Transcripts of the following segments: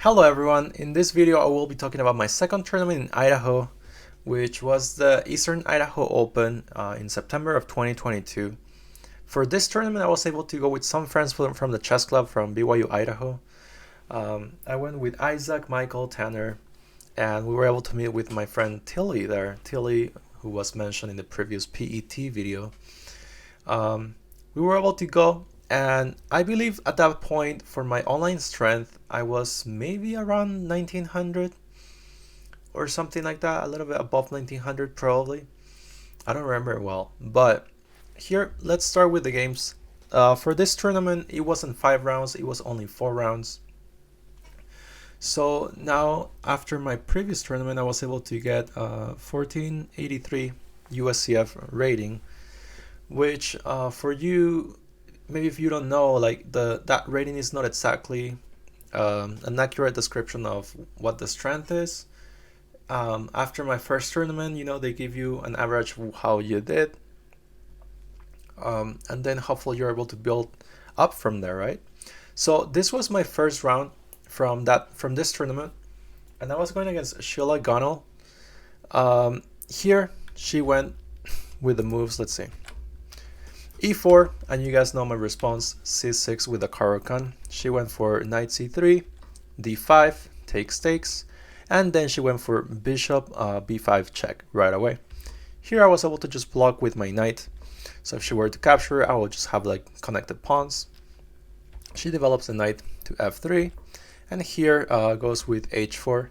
Hello everyone, in this video I will be talking about my second tournament in Idaho, which was the Eastern Idaho Open in September of 2022. For this tournament I was able to go with some friends from the chess club from BYU, Idaho. I went with Isaac, Michael, Tanner, and we were able to meet with my friend Tilly there. Tilly, who was mentioned in the previous P.E.T video. We were able to go, and I believe at that point for my online strength I was maybe around 1900 or something like that, a little bit above 1900 probably. I don't remember well, but here let's start with the games. For this tournament it wasn't 5 rounds, it was only 4 rounds. So now after my previous tournament I was able to get 1483 USCF rating, which for you, maybe if you don't know, like that rating is not exactly an accurate description of what the strength is. After my first tournament, they give you an average of how you did, and then hopefully you're able to build up from there, right? So this was my first round from this tournament, and I was going against Sheila Gunnell. Here she went with the moves. Let's see. E4, and you guys know my response, C6 with the Caro-Kann. She went for knight C3, D5, takes, and then she went for bishop B5 check right away. Here I was able to just block with my knight, so if she were to capture, I would just have like connected pawns. She develops the knight to F3, and here goes with H4.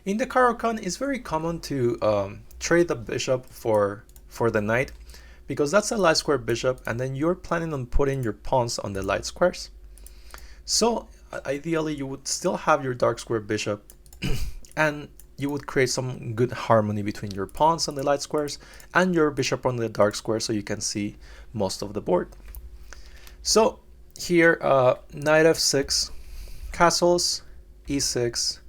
In the Caro-Kann, it's very common to trade the bishop for the knight, because that's a light square bishop, and then you're planning on putting your pawns on the light squares. So ideally you would still have your dark square bishop and you would create some good harmony between your pawns on the light squares and your bishop on the dark square, so you can see most of the board. So here knight f6, castles, e6,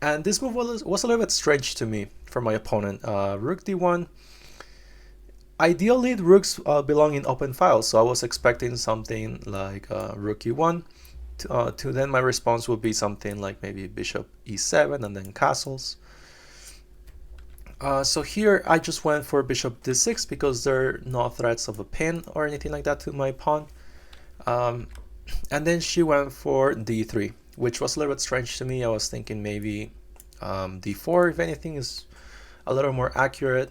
and this move was a little bit strange to me for my opponent. Rook d1. Ideally, rooks belong in open files, so I was expecting something like rook e1. To then my response would be something like maybe bishop e7 and then castles. So here I just went for bishop d6 because there are no threats of a pin or anything like that to my pawn. And then she went for d3, which was a little bit strange to me. I was thinking maybe d4, if anything, is a little more accurate.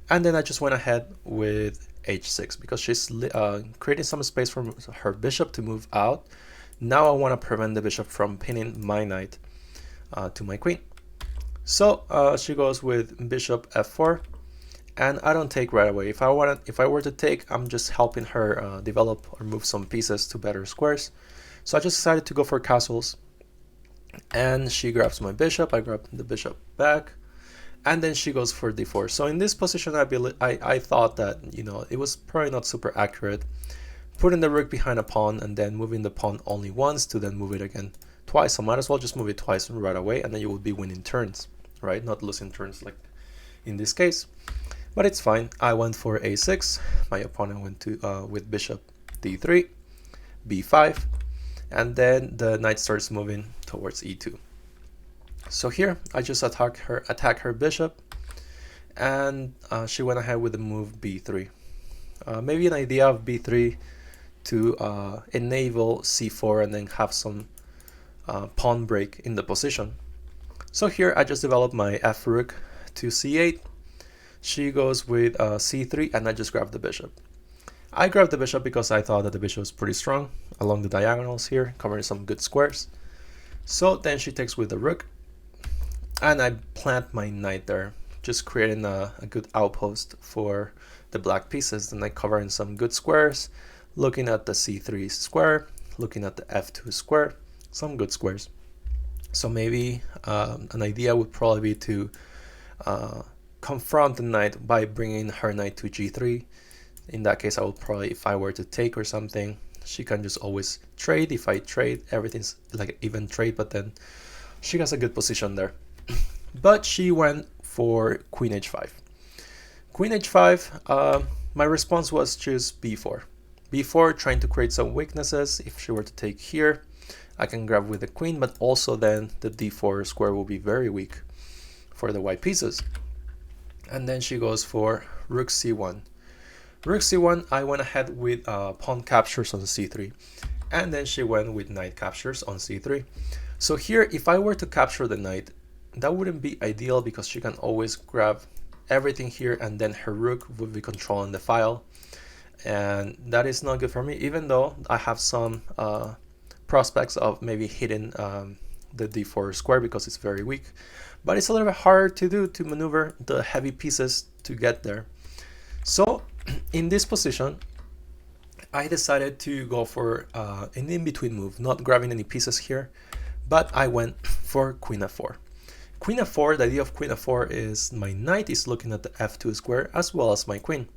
And then I just went ahead with h6 because she's creating some space for her bishop to move out. Now I want to prevent the bishop from pinning my knight to my queen. So she goes with bishop f4, and I don't take right away. If I were to take, I'm just helping her develop or move some pieces to better squares. So I just decided to go for castles, and she grabs my bishop. I grab the bishop back, and then she goes for d4. So in this position, I thought that it was probably not super accurate, putting the rook behind a pawn and then moving the pawn only once to then move it again twice. So might as well just move it twice right away, and then you would be winning turns, right? Not losing turns like in this case. But it's fine. I went for a6. My opponent went to with bishop d3, b5, and then the knight starts moving towards e2. So here I just attack her bishop, and she went ahead with the move b3. Maybe an idea of b3 to enable c4 and then have some pawn break in the position. So here I just developed my f rook to c8. She goes with c3, and I just grab the bishop. I grabbed the bishop because I thought that the bishop was pretty strong along the diagonals here, covering some good squares. So then she takes with the rook, and I plant my knight there, just creating a good outpost for the black pieces. And I cover in some good squares, looking at the c3 square, looking at the f2 square, some good squares. So maybe an idea would probably be to confront the knight by bringing her knight to g3. In that case, I would probably, if I were to take or something, she can just always trade. If I trade, everything's like even trade, but then she has a good position there. But she went for queen h5. Queen h5, my response was just b4. b4, trying to create some weaknesses if she were to take here. I can grab with the queen, but also then the d4 square will be very weak for the white pieces. And then she goes for rook c1. Rook c1, I went ahead with pawn captures on c3, and then she went with knight captures on c3. So here, if I were to capture the knight, that wouldn't be ideal because she can always grab everything here, and then her rook would be controlling the file, and that is not good for me, even though I have some prospects of maybe hitting the d4 square because it's very weak, but it's a little bit harder to do, to maneuver the heavy pieces to get there. So in this position, I decided to go for an in-between move, not grabbing any pieces here, but I went for queen f4. Queen f4, the idea of queen f4 is my knight is looking at the f2 square as well as my queen.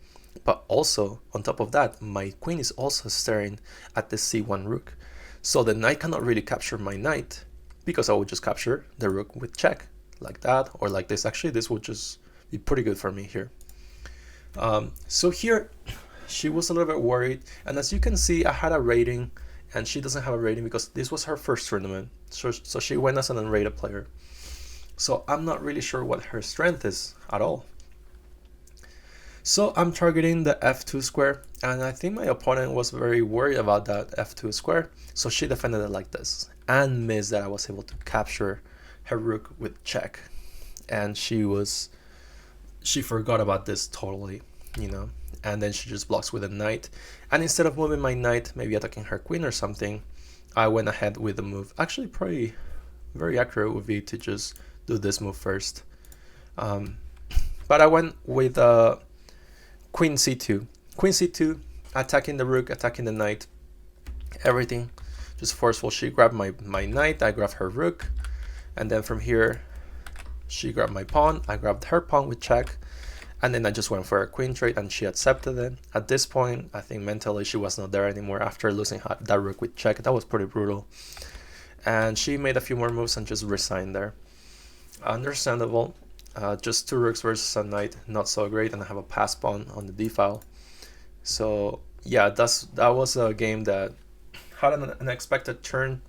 But also, on top of that, my queen is also staring at the c1 rook. So the knight cannot really capture my knight because I would just capture the rook with check, like that, or like this. Actually, this would just be pretty good for me here. So here, she was a little bit worried. And as you can see, I had a rating, and she doesn't have a rating because this was her first tournament. So she went as an unrated player. So I'm not really sure what her strength is at all. So I'm targeting the f2 square, and I think my opponent was very worried about that f2 square. So she defended it like this and missed that I was able to capture her rook with check. And she forgot about this totally, you know, and then she just blocks with a knight. And instead of moving my knight, maybe attacking her queen or something, I went ahead with the move. Actually, probably very accurate would be to just do this move first. But I went with queen c2. Queen c2, attacking the rook, attacking the knight, everything just forceful. She grabbed my knight, I grabbed her rook, and then from here, she grabbed my pawn, I grabbed her pawn with check, and then I just went for a queen trade and she accepted it. At this point, I think mentally she was not there anymore after losing that rook with check. That was pretty brutal. And she made a few more moves and just resigned there. Understandable. Just two rooks versus a knight, not so great, and I have a pass pawn on the d file. So yeah, that was a game that had an unexpected turn,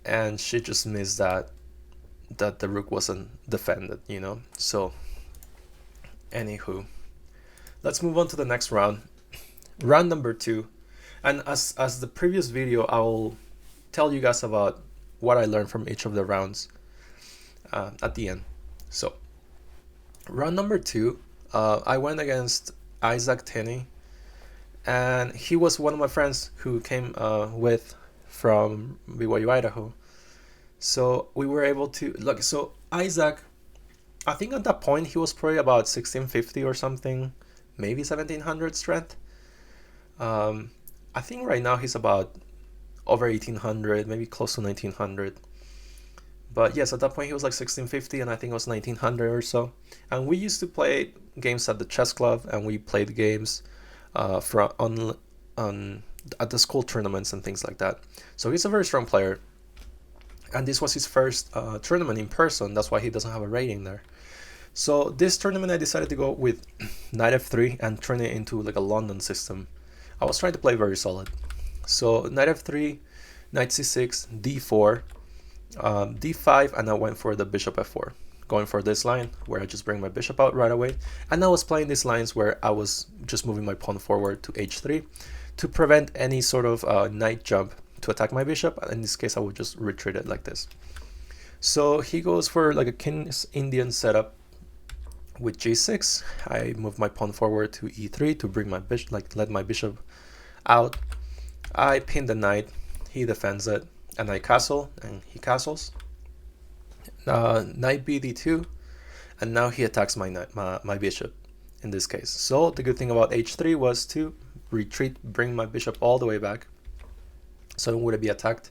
and she just missed that the rook wasn't defended, you know. So anywho, let's move on to the next round, round number 2. And as the previous video, I will tell you guys about what I learned from each of the rounds at the end. So round number 2, I went against Isaac Tenney, and he was one of my friends who came with from BYU Idaho. So we were able to look. So Isaac, I think at that point he was probably about 1650 or something, maybe 1700 strength. I think right now he's about over 1800, maybe close to 1900. But yes, at that point he was like 1650, and I think it was 1900 or so. And we used to play games at the chess club, and we played games at the school tournaments and things like that. So he's a very strong player, and this was his first tournament in person. That's why he doesn't have a rating there. So this tournament I decided to go with knight f3 and turn it into like a London system. I was trying to play very solid. So knight f3, knight c6, d4, d5, and I went for the bishop f4, going for this line where I just bring my bishop out right away. And I was playing these lines where I was just moving my pawn forward to h3 to prevent any sort of knight jump to attack my bishop. In this case, I would just retreat it like this. So he goes for like a King's Indian setup with g6. I move my pawn forward to e3 to bring my bishop, like let my bishop out. I pin the knight, he defends it, and I castle, and he castles. Knight bd2, and now he attacks my knight, my bishop in this case. So the good thing about h3 was to retreat, bring my bishop all the way back, so it wouldn't be attacked.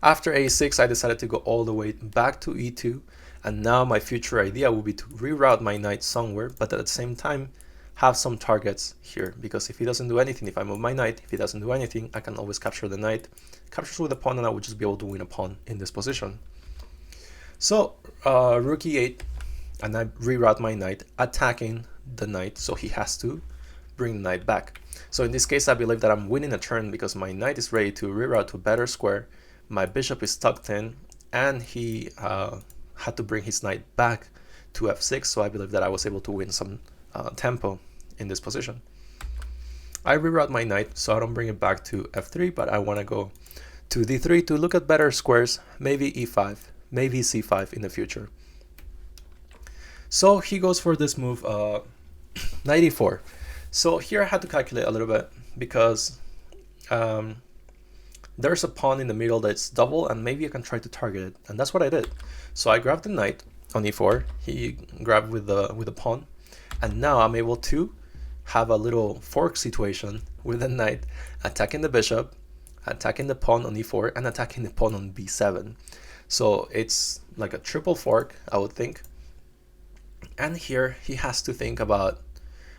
After a6, I decided to go all the way back to e2, and now my future idea will be to reroute my knight somewhere, but at the same time have some targets here, because if he doesn't do anything, if I move my knight, if he doesn't do anything, I can always capture the knight, captures with a pawn, and I would just be able to win a pawn in this position. So rook e8, and I reroute my knight, attacking the knight, so he has to bring the knight back. So in this case, I believe that I'm winning a turn because my knight is ready to reroute to a better square, my bishop is tucked in, and he had to bring his knight back to f6, so I believe that I was able to win some tempo in this position. I reroute my knight, so I don't bring it back to f3, but I want to go to d3 to look at better squares, maybe e5, maybe c5 in the future. So he goes for this move, knight e4. So here I had to calculate a little bit, because there's a pawn in the middle that's double, and maybe I can try to target it, and that's what I did. So I grabbed the knight on e4, he grabbed with the pawn, and now I'm able to have a little fork situation with the knight attacking the bishop, attacking the pawn on e4, and attacking the pawn on b7. So it's like a triple fork, I would think. And here he has to think about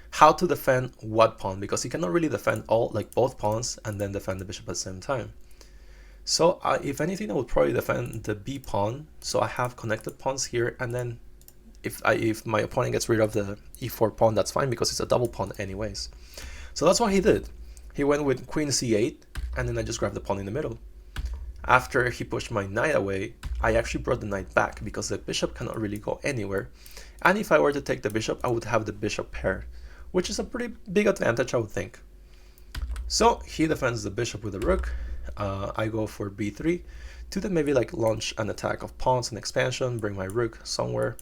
how to defend what pawn, because he cannot really defend both pawns and then defend the bishop at the same time. So if anything, I would probably defend the b pawn, so I have connected pawns here, and then if my opponent gets rid of the e4 pawn, that's fine, because it's a double pawn anyways. So that's what he did. He went with queen c8, and then I just grabbed the pawn in the middle. After he pushed my knight away, I actually brought the knight back, because the bishop cannot really go anywhere. And if I were to take the bishop, I would have the bishop pair, which is a pretty big advantage, I would think. So he defends the bishop with the rook. I go for b3 to then maybe like launch an attack of pawns and expansion, bring my rook somewhere,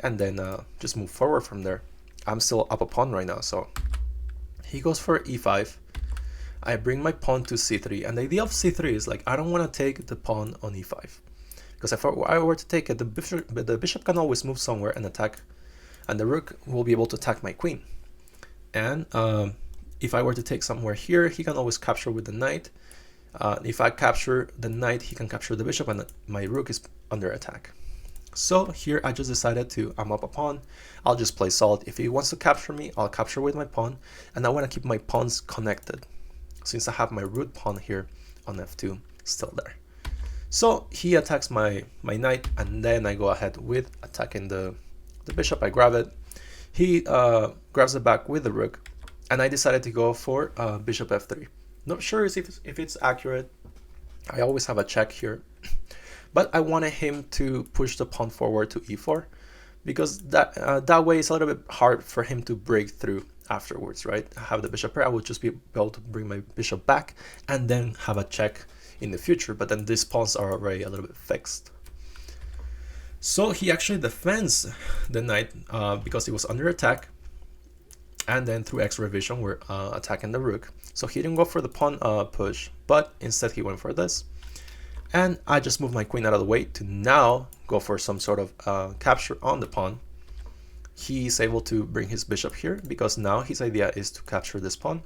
and then just move forward from there. I'm still up a pawn right now, so he goes for e5. I bring my pawn to c3, and the idea of c3 is like, I don't want to take the pawn on e5, because if I were to take it, the bishop can always move somewhere and attack, and the rook will be able to attack my queen. And if I were to take somewhere here, he can always capture with the knight. If I capture the knight, he can capture the bishop, and my rook is under attack. So here I just decided I'm up a pawn, I'll just play solid. If he wants to capture me, I'll capture with my pawn, and I want to keep my pawns connected, since I have my root pawn here on f2 still there. So he attacks my knight, and then I go ahead with attacking the bishop. I grab it, he grabs it back with the rook, and I decided to go for bishop f3. Not sure if it's accurate. I always have a check here, but I wanted him to push the pawn forward to e4, because that way it's a little bit hard for him to break through afterwards, right? I have the bishop pair, I would just be able to bring my bishop back and then have a check in the future, but then these pawns are already a little bit fixed. So he actually defends the knight because he was under attack, and then through extra revision we're attacking the rook. So he didn't go for the pawn push, but instead he went for this. And I just moved my queen out of the way to now go for some sort of capture on the pawn. He's able to bring his bishop here, because now his idea is to capture this pawn.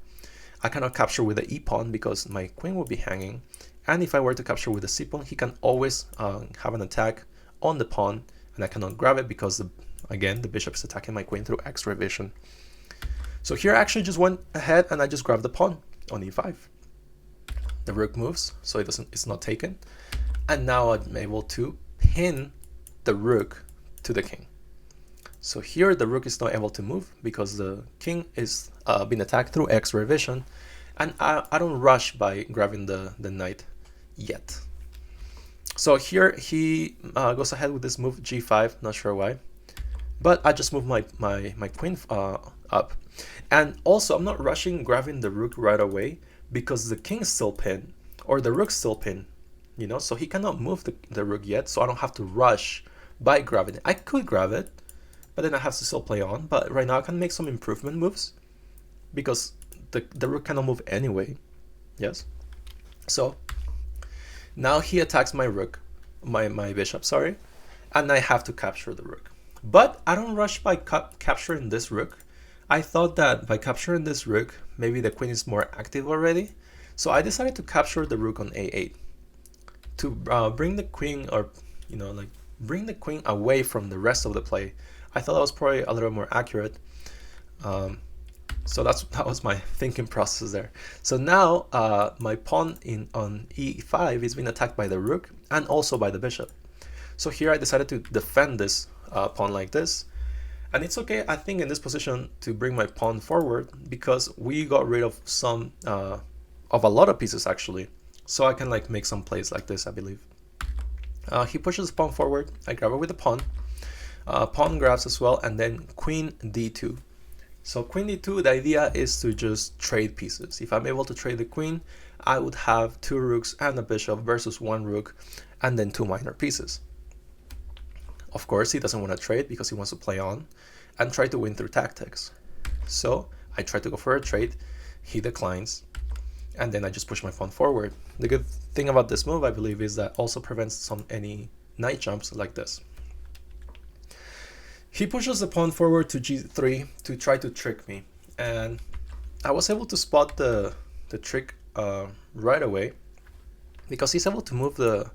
I cannot capture with the e pawn because my queen will be hanging. And if I were to capture with the c pawn, he can always have an attack on the pawn, and I cannot grab it because, again, the bishop is attacking my queen through extra revision. So here I actually just went ahead and I just grabbed the pawn on e5. The rook moves, so it's not taken. And now I'm able to pin the rook to the king. So here the rook is not able to move because the king is being attacked through extra revision. And I don't rush by grabbing the knight yet. So here he goes ahead with this move g5, not sure why. But I just moved my queen up. And also I'm not rushing grabbing the rook right away because the king is still pinned, or the rook's still pinned, you know, so he cannot move the rook yet, so I don't have to rush by grabbing it. I could grab it, but then I have to still play on. But right now I can make some improvement moves because the rook cannot move anyway. Yes. So now he attacks my rook, my bishop, sorry, and I have to capture the rook. But I don't rush by capturing this rook. I thought that by capturing this rook, maybe the queen is more active already. So I decided to capture the rook on a8 to bring the queen, or bring the queen away from the rest of the play. I thought that was probably a little more accurate. So that was my thinking process there. So now my pawn on e5 is being attacked by the rook and also by the bishop. So here I decided to defend this pawn like this. And it's okay, I think, in this position to bring my pawn forward because we got rid of some of a lot of pieces actually. so I can like make some plays like this, I believe. He pushes the pawn forward, I grab it with the pawn. Pawn grabs as well, and then queen d2. So queen d2, the idea is to just trade pieces. If I'm able to trade the queen, I would have 2 rooks and a bishop versus 1 rook, and then 2 minor pieces. Of course, he doesn't want to trade because he wants to play on and try to win through tactics. So I try to go for a trade, he declines, and then I just push my pawn forward. The good thing about this move, I believe, is that also prevents any knight jumps like this. He pushes the pawn forward to g3 to try to trick me, and I was able to spot the trick right away, because he's able to move the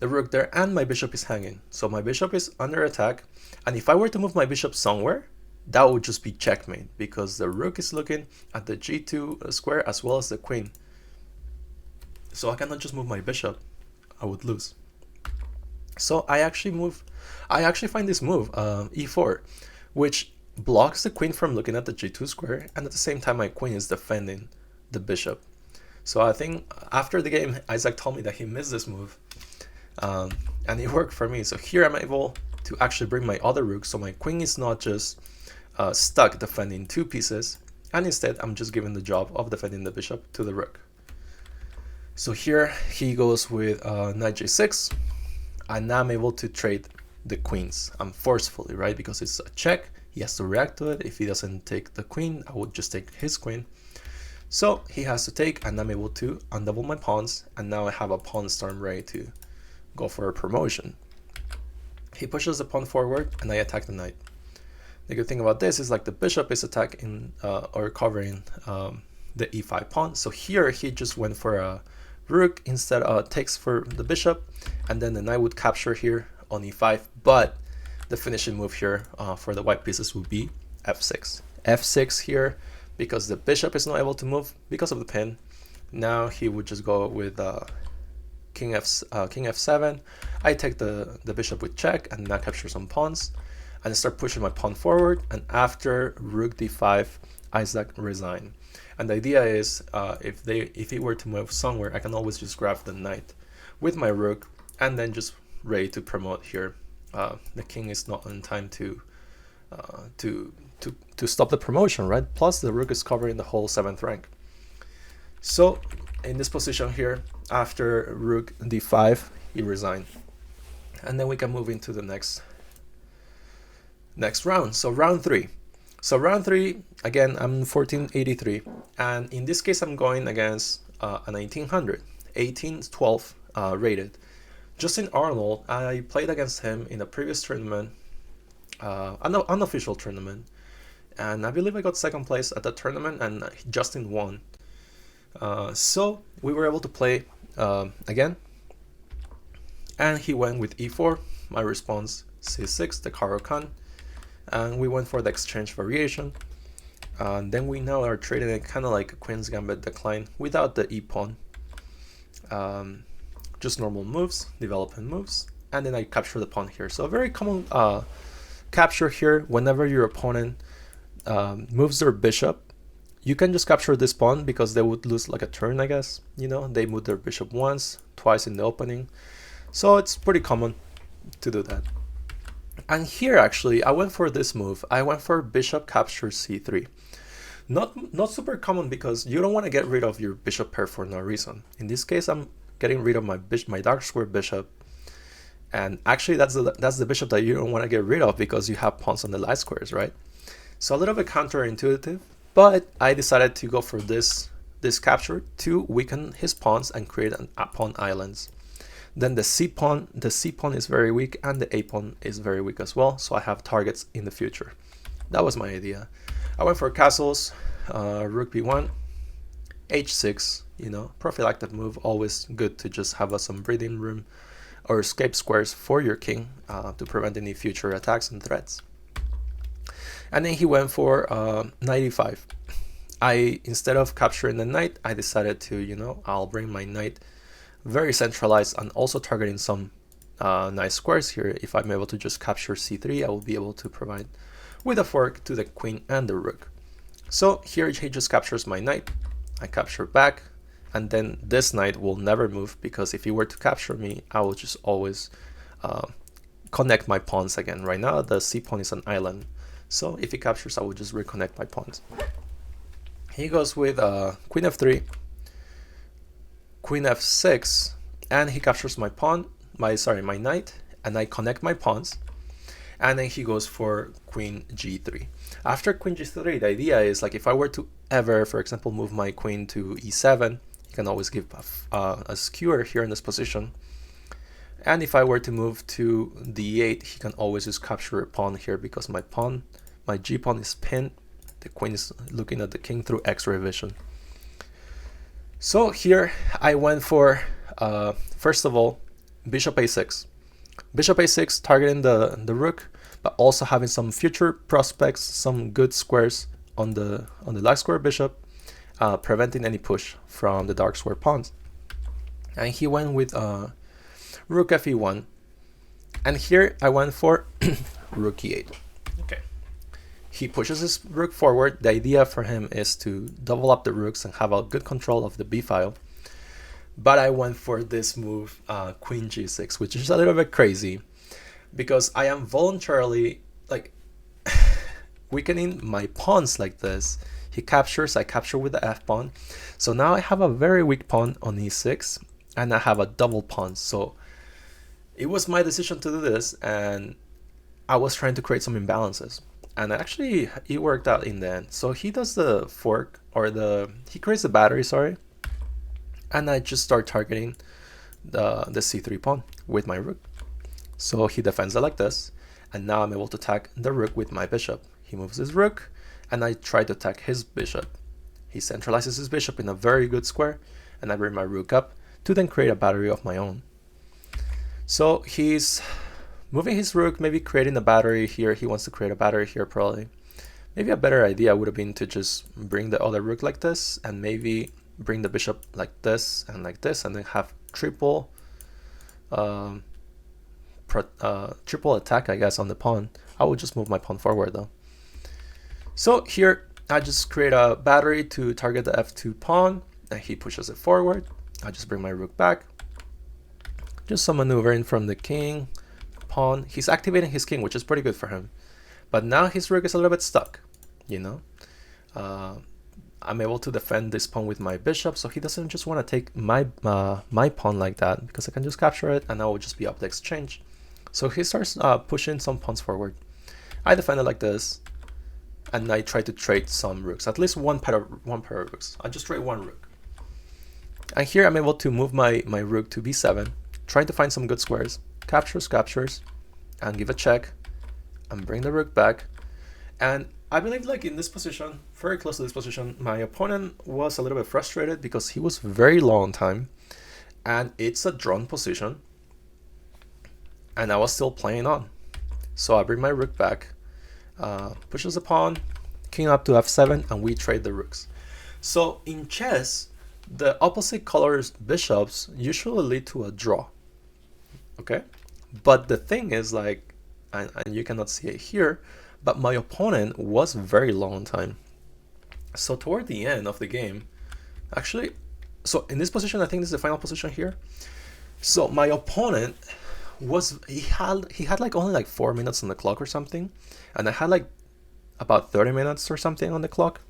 rook there, and my bishop is hanging. So my bishop is under attack, and if I were to move my bishop somewhere, that would just be checkmate, because the rook is looking at the g2 square as well as the queen. So I cannot just move my bishop, I would lose. So I actually find this move, e4, which blocks the queen from looking at the g2 square, and at the same time my queen is defending the bishop. So I think after the game, Isaac told me that he missed this move, and it worked for me. So here I'm able to actually bring my other rook, so my queen is not just stuck defending 2 pieces, and instead I'm just giving the job of defending the bishop to the rook. So here he goes with knight j6, and now I'm able to trade the queens. I'm forcefully, right? Because it's a check, he has to react to it. If he doesn't take the queen, I would just take his queen. So he has to take, and I'm able to undouble my pawns, and now I have a pawn storm ready to go for a promotion. He pushes the pawn forward, and I attack the knight. The good thing about this is like the bishop is attacking or covering the e5 pawn. So here he just went for a rook, instead takes for the bishop, and then the knight would capture here on e5, but the finishing move here for the white pieces would be f6. f6 here, because the bishop is not able to move because of the pin. Now he would just go with king f7. I take the bishop with check, and now capture some pawns, and start pushing my pawn forward, and after rook d5, Isaac resign. And the idea is, if he were to move somewhere, I can always just grab the knight with my rook, and then just ready to promote here. The king is not in time to stop the promotion, right? Plus the rook is covering the whole 7th rank. So in this position here, after rook d5, he resigned, and then we can move into the next round. So round 3. So round 3, again, I'm 1483, and in this case I'm going against a 1900, 1812 rated. Justin Arnold, I played against him in a previous tournament, an unofficial tournament, and I believe I got 2nd place at that tournament, and Justin won. So we were able to play again, and he went with e4, my response c6, the Caro-Kann, and we went for the exchange variation. And then we now are trading it kind of like a Queen's Gambit decline without the e-pawn. Just normal moves, development moves, and then I capture the pawn here. So a very common capture here, whenever your opponent moves their bishop, you can just capture this pawn because they would lose like a turn, I guess. You know, they move their bishop once, twice in the opening. So it's pretty common to do that. And here actually, I went for this move. I went for bishop captures c3. Not super common because you don't want to get rid of your bishop pair for no reason. In this case, I'm getting rid of my dark square bishop. And actually, that's the bishop that you don't want to get rid of because you have pawns on the light squares, right? So a little bit counterintuitive, but I decided to go for this capture to weaken his pawns and create an pawn islands. Then the c pawn is very weak, and the a pawn is very weak as well, so I have targets in the future. That was my idea. I went for castles, rook b1, h6, you know, prophylactic move, always good to just have some breathing room or escape squares for your king to prevent any future attacks and threats. And then he went for knight e5. Instead of capturing the knight, I decided to, you know, I'll bring my knight very centralized and also targeting some nice squares here. If I'm able to just capture c3, I will be able to provide with a fork to the queen and the rook. So here he just captures my knight. I capture back, and then this knight will never move, because if he were to capture me, I will just always connect my pawns again. Right now the c pawn is an island, so if he captures, I will just reconnect my pawns. He goes with queen f3, queen f6, and he captures my pawn, my knight, and I connect my pawns. And then he goes for queen g3. After queen g3, the idea is, like, if I were to ever, for example, move my queen to e7, he can always give a skewer here in this position. And if I were to move to d8, he can always just capture a pawn here, because my g pawn is pinned. The queen is looking at the king through X-ray vision. So here I went for, first of all, bishop a6. Bishop a6, targeting the rook, but also having some future prospects, some good squares on the light square bishop, preventing any push from the dark square pawns. And he went with rook fe1, and here I went for rook e8. Okay. He pushes his rook forward. The idea for him is to double up the rooks and have a good control of the b file. But I went for this move, queen g6, which is a little bit crazy, because I am voluntarily, like, weakening my pawns like this. He captures, I capture with the f pawn. So now I have a very weak pawn on e6, and I have a double pawn. So it was my decision to do this, and I was trying to create some imbalances. And actually, it worked out in the end. So he does the fork, or he creates the battery, sorry. And I just start targeting the c3 pawn with my rook. So he defends it like this, and now I'm able to attack the rook with my bishop. He moves his rook, and I try to attack his bishop. He centralizes his bishop in a very good square, and I bring my rook up to then create a battery of my own. So he's moving his rook, maybe creating a battery here. He wants to create a battery here probably. Maybe a better idea would have been to just bring the other rook like this, and maybe bring the bishop like this, and then have triple attack, I guess, on the pawn. I will just move my pawn forward though. So here I just create a battery to target the f2 pawn, and he pushes it forward. I just bring my rook back. Just some maneuvering from the king, pawn. He's activating his king, which is pretty good for him. But now his rook is a little bit stuck, you know. I'm able to defend this pawn with my bishop, so he doesn't just want to take my pawn like that, because I can just capture it and I will just be up the exchange. So he starts pushing some pawns forward. I defend it like this, and I try to trade some rooks, at least one pair of rooks. I just trade one rook. And here I'm able to move my rook to b7, trying to find some good squares. Captures, and give a check, and bring the rook back. And I believe, like, in this position, very close to this position, my opponent was a little bit frustrated because he was very low on time, and it's a drawn position, and I was still playing on. So I bring my rook back, pushes the pawn, king up to f7, and we trade the rooks. So in chess, the opposite colors bishops usually lead to a draw, okay? But the thing is, like, and you cannot see it here, but my opponent was very low on time. So toward the end of the game, actually, so in this position, I think this is the final position here. So my opponent he had like only like 4 minutes on the clock or something, and I had like about 30 minutes or something on the clock.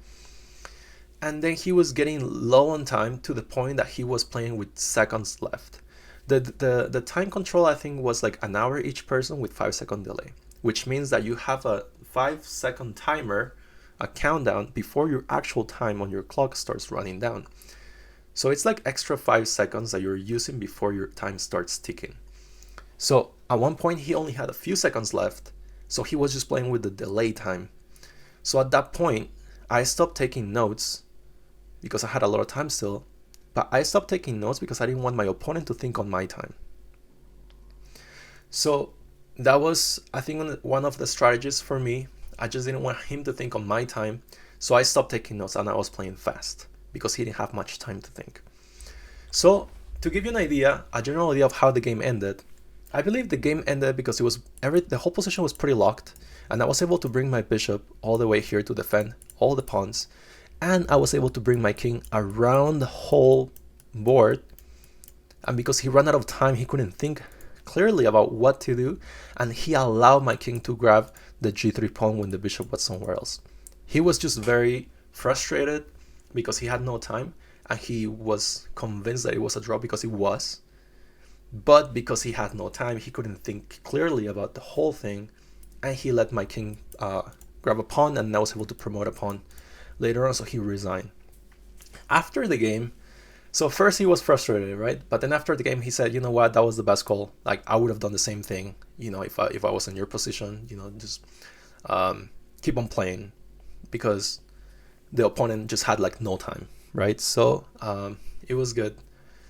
And then he was getting low on time to the point that he was playing with seconds left. The time control, I think, was like an hour each person with 5-second delay, which means that you have a 5-second timer, a countdown, before your actual time on your clock starts running down. So it's like extra 5 seconds that you're using before your time starts ticking. So at one point he only had a few seconds left, so he was just playing with the delay time. So at that point I stopped taking notes because I had a lot of time still, but I stopped taking notes because I didn't want my opponent to think on my time. So that was, I think, one of the strategies for me. I just didn't want him to think on my time, so I stopped taking notes and I was playing fast because he didn't have much time to think. So to give you an idea, a general idea of how the game ended, I believe the game ended because the whole position was pretty locked, and I was able to bring my bishop all the way here to defend all the pawns, and I was able to bring my king around the whole board, and because he ran out of time, he couldn't think clearly about what to do, and he allowed my king to grab the g3 pawn when the bishop was somewhere else. He was just very frustrated because he had no time, and he was convinced that it was a draw because it was. But because he had no time, he couldn't think clearly about the whole thing, and he let my king grab a pawn, and I was able to promote a pawn later on, so he resigned. After the game, so first he was frustrated, right? But then after the game, he said, you know what, that was the best call. Like, I would have done the same thing, you know, if I was in your position, you know, just keep on playing, because the opponent just had like no time, right? So it was good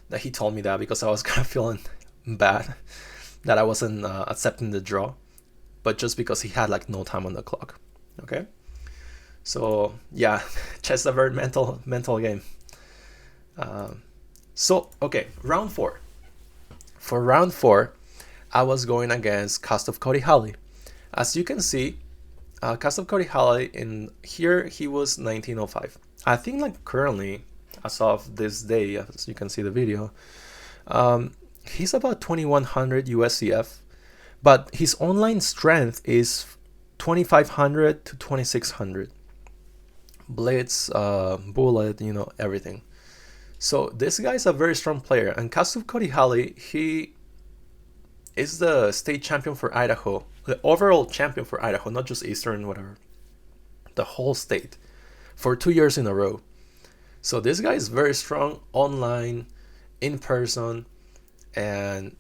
that he told me that, because I was kind of feeling bad that I wasn't accepting the draw, but just because he had like no time on the clock. Okay, so yeah, chess is a very mental game. So okay, round 4. For round 4, I was going against Kostov Kodihali. As you can see, Kostov Kodihali, in here he was 1905. I think like currently, as of this day, as you can see the video, he's about 2100 USCF, but his online strength is 2500 to 2600. Blitz, bullet, you know, everything. So this guy is a very strong player, and Kostov Kodihali, he is the state champion for Idaho, the overall champion for Idaho, not just Eastern, whatever, the whole state, for 2 years in a row. So this guy is very strong online, in person, and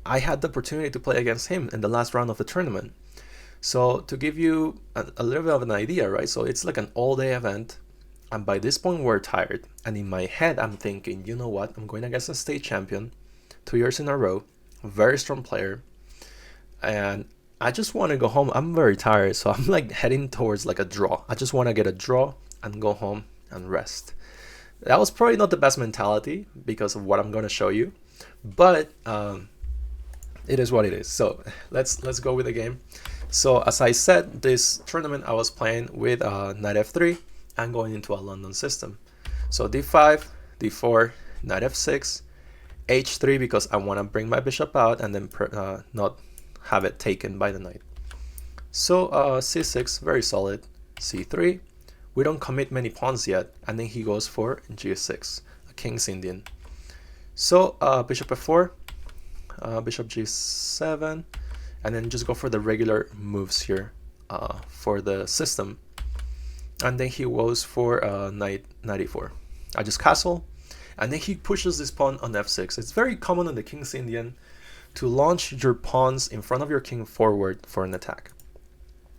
I had the opportunity to play against him in the last round of the tournament. So to give you a little bit of an idea, right? So it's like an all-day event, and by this point we're tired. And in my head, I'm thinking, you know what? I'm going against a state champion, 2 years in a row, very strong player, and I just want to go home. I'm very tired, so I'm like heading towards like a draw. I just want to get a draw and go home and rest. That was probably not the best mentality because of what I'm going to show you, but it is what it is. So let's go with the game. So as I said, this tournament I was playing with knight f3 and going into a London system. So d5, d4, knight f6, h3, because I want to bring my bishop out and then not have it taken by the knight. So c6, very solid. c3, we don't commit many pawns yet, and then he goes for g6, a King's Indian. So bishop f4, bishop g7, and then just go for the regular moves here for the system. And then he goes for knight e4. I just castle, and then he pushes this pawn on f6. It's very common on the King's Indian to launch your pawns in front of your king forward for an attack.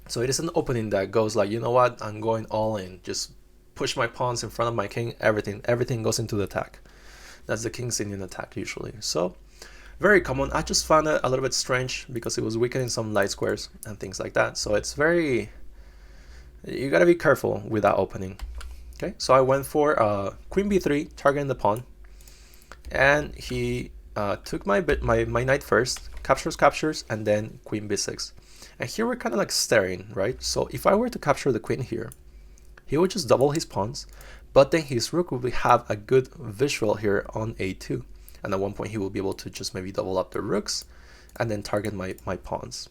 So it is an opening that goes like, you know what, I'm going all in. Just push my pawns in front of my king, everything goes into the attack. That's the King's Indian attack usually. So very common. I just found it a little bit strange because it was weakening some light squares and things like that. So it's very, you gotta be careful with that opening. Okay, so I went for queen b3, targeting the pawn, and he took my knight first, captures, and then queen b6. And here we're kind of like staring, right? So if I were to capture the queen here, he would just double his pawns, but then his rook will have a good visual here on a2. And at one point he will be able to just maybe double up the rooks and then target my pawns.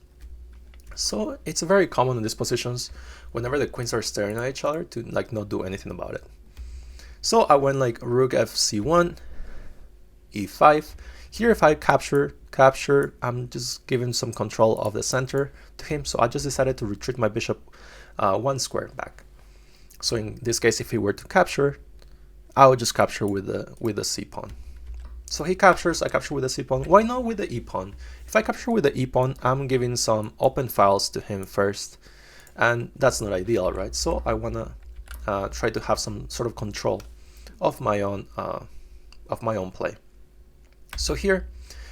So it's very common in these positions whenever the queens are staring at each other to like not do anything about it. So I went like rook fc1, e5. Here if I capture, I'm just giving some control of the center to him. So I just decided to retreat my bishop 1 square back. So in this case, if he were to capture, I would just capture with the c pawn. So he captures, I capture with the c pawn. Why not with the e pawn? If I capture with the e pawn, I'm giving some open files to him first, and that's not ideal, right? So I wanna try to have some sort of control of my own play. So here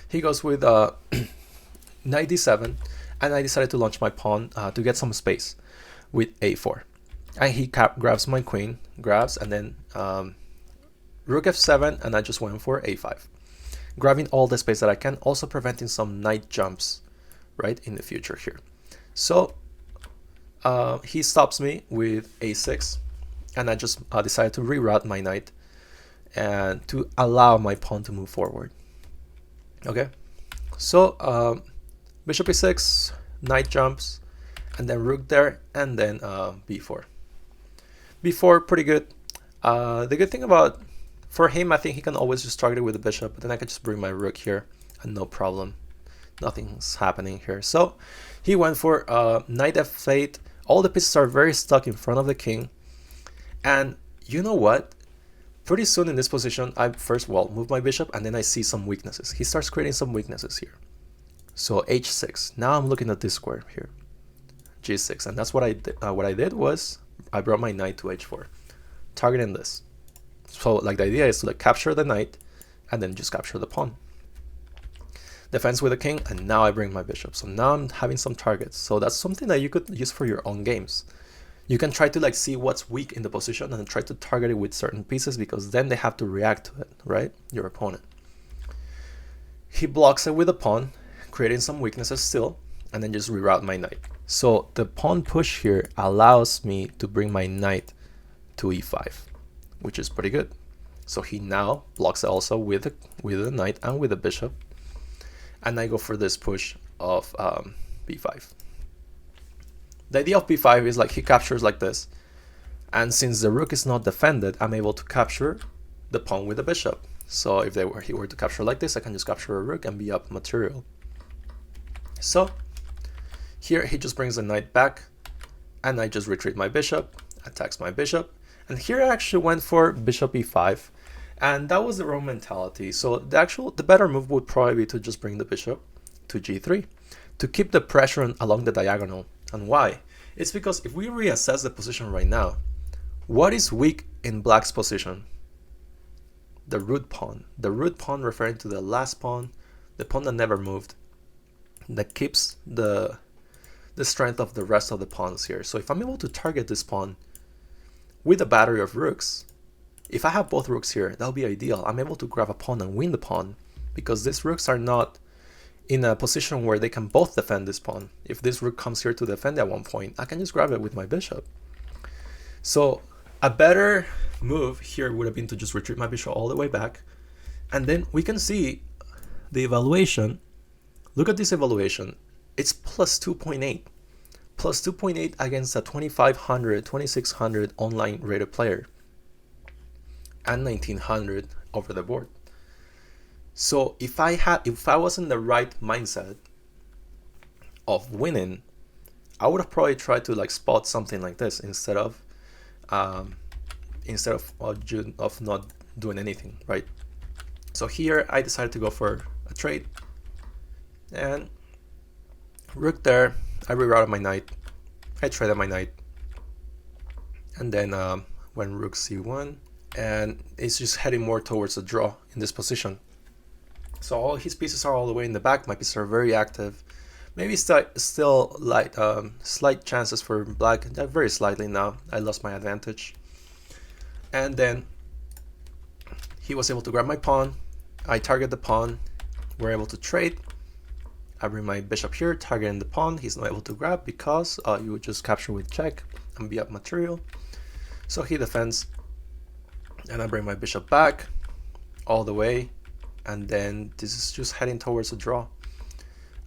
he goes with knight d7, and I decided to launch my pawn to get some space with a4. And he grabs my queen, and then rook f7, and I just went for a5, grabbing all the space that I can, also preventing some knight jumps right in the future here. So he stops me with a6, and I just decided to reroute my knight, and to allow my pawn to move forward. Okay, so bishop e6, knight jumps, and then rook there, and then b4. b4, pretty good. The good thing about, for him, I think he can always just target it with the bishop, but then I can just bring my rook here, and no problem. Nothing's happening here. So he went for knight f8. All the pieces are very stuck in front of the king. And you know what? Pretty soon in this position, I first, move my bishop, and then I see some weaknesses. He starts creating some weaknesses here. So h6. Now I'm looking at this square here, g6, and that's what I did. What I did was I brought my knight to h4, targeting this. So like the idea is to like capture the knight, and then just capture the pawn. Defense with the king, and now I bring my bishop. So now I'm having some targets. So that's something that you could use for your own games. You can try to like see what's weak in the position and try to target it with certain pieces, because then they have to react to it, right? Your opponent. He blocks it with a pawn, creating some weaknesses still, and then just reroute my knight. So the pawn push here allows me to bring my knight to e5, which is pretty good. So he now blocks it also with the knight and with the bishop, and I go for this push of b5. The idea of b5 is like he captures like this, and since the rook is not defended, I'm able to capture the pawn with the bishop. So if he were to capture like this, I can just capture a rook and be up material. So here he just brings the knight back, and I just retreat my bishop, attacks my bishop, and here I actually went for bishop e5, and that was the wrong mentality. So the better move would probably be to just bring the bishop to g3 to keep the pressure along the diagonal. And why? It's because if we reassess the position right now, what is weak in black's position? The root pawn. The root pawn referring to the last pawn, the pawn that never moved, that keeps the strength of the rest of the pawns here. So if I'm able to target this pawn with a battery of rooks, if I have both rooks here, that'll be ideal. I'm able to grab a pawn and win the pawn, because these rooks are not in a position where they can both defend this pawn. If this rook comes here to defend at one point, I can just grab it with my bishop. So a better move here would have been to just retreat my bishop all the way back, and then we can see the evaluation. Look at this evaluation. It's plus 2.8. Plus 2.8 against a 2500, 2600 online rated player, and 1900 over the board. So if I was in the right mindset of winning, I would have probably tried to like spot something like this instead of not doing anything, right? So here I decided to go for a trade, and rook there. I rerouted my knight. I traded my knight, and then went rook c1, and it's just heading more towards a draw in this position. So all his pieces are all the way in the back. My pieces are very active. Maybe still like slight chances for black. Very slightly now. I lost my advantage. And then he was able to grab my pawn. I target the pawn. We're able to trade. I bring my bishop here, targeting the pawn. He's not able to grab because you would just capture with check and be up material. So he defends, and I bring my bishop back all the way. And then this is just heading towards a draw.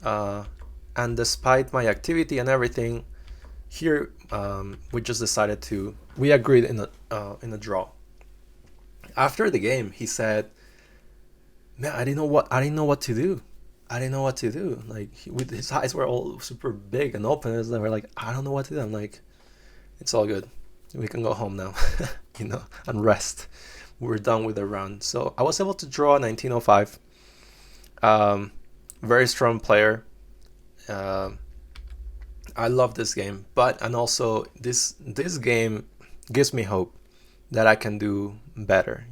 And despite my activity and everything, here we just decided we agreed in a draw. After the game, he said, "Man, I didn't know what to do. I didn't know what to do." Like with his eyes were all super big and open. They were like, "I don't know what to do." I'm like, "It's all good. We can go home now, and rest." We're done with the round. So I was able to draw 1905. Very strong player. I love this game, and also this game gives me hope that I can do better.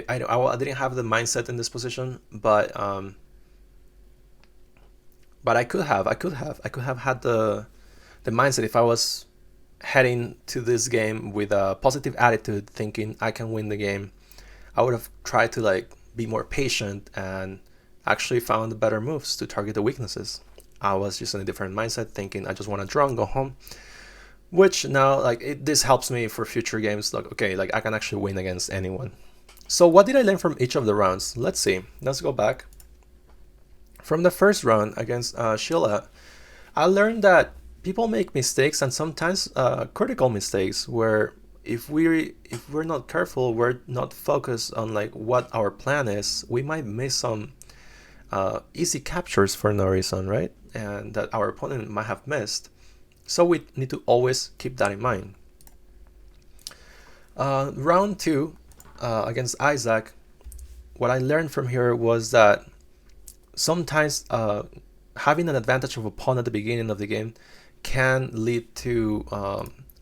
I didn't have the mindset in this position, but I could have had the mindset if I was heading to this game with a positive attitude, thinking I can win the game. I would have tried to like be more patient and actually found better moves to target the weaknesses. I was just in a different mindset, thinking I just want to draw and go home, which now this helps me for future games. Like, okay, like I can actually win against anyone. So what did I learn from each of the rounds? Let's see. Let's go back. From the first round against Sheila, I learned that people make mistakes, and sometimes critical mistakes, where if we're not careful, we're not focused on like what our plan is, we might miss some easy captures for no reason, right? And that our opponent might have missed. So we need to always keep that in mind. Round 2 against Isaac, what I learned from here was that sometimes having an advantage of a pawn at the beginning of the game can lead to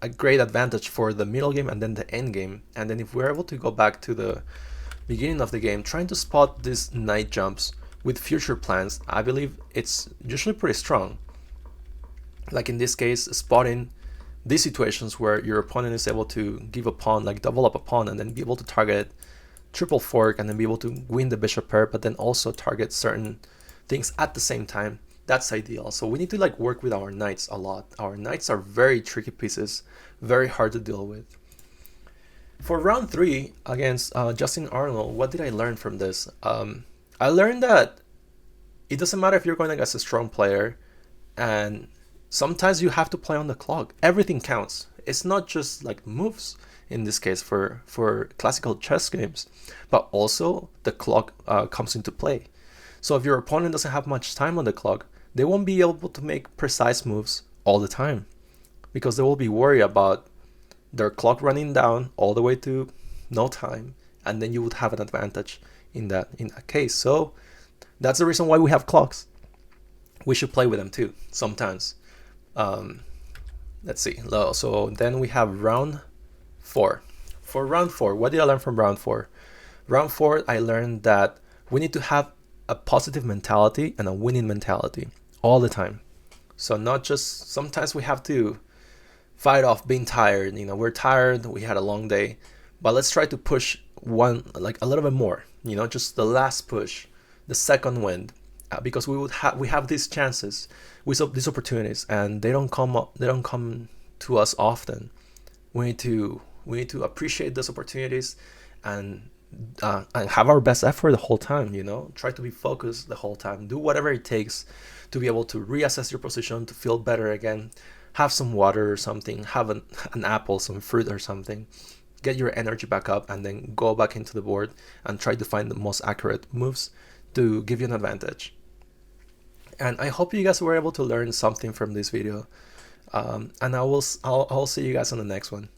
a great advantage for the middle game and then the end game. And then if we're able to go back to the beginning of the game, trying to spot these knight jumps with future plans, I believe it's usually pretty strong. Like in this case, spotting these situations where your opponent is able to give a pawn, like double up a pawn, and then be able to target triple fork and then be able to win the bishop pair, but then also target certain things at the same time. That's ideal. So we need to like work with our knights a lot. Our knights are very tricky pieces, very hard to deal with. For round 3 against Justin Arnold, what did I learn from this? I learned that it doesn't matter if you're going against a strong player, and sometimes you have to play on the clock. Everything counts. It's not just like moves in this case for classical chess games, but also the clock comes into play. So if your opponent doesn't have much time on the clock, they won't be able to make precise moves all the time because they will be worried about their clock running down all the way to no time, and then you would have an advantage in that case. So that's the reason why we have clocks. We should play with them too sometimes. Let's see. So then we have round 4. For round 4, what did I learn from round 4? Round 4, I learned that we need to have a positive mentality and a winning mentality all the time. So not just, sometimes we have to fight off being tired. You know, we're tired, we had a long day, but let's try to push one, like a little bit more, you know, just the last push, the second wind, because we have these chances, these opportunities, and they don't come to us often. We need to appreciate those opportunities and have our best effort the whole time, you know, try to be focused the whole time, do whatever it takes to be able to reassess your position, to feel better again, have some water or something, have an apple, some fruit or something, get your energy back up, and then go back into the board and try to find the most accurate moves to give you an advantage. And I hope you guys were able to learn something from this video, and I'll see you guys on the next one.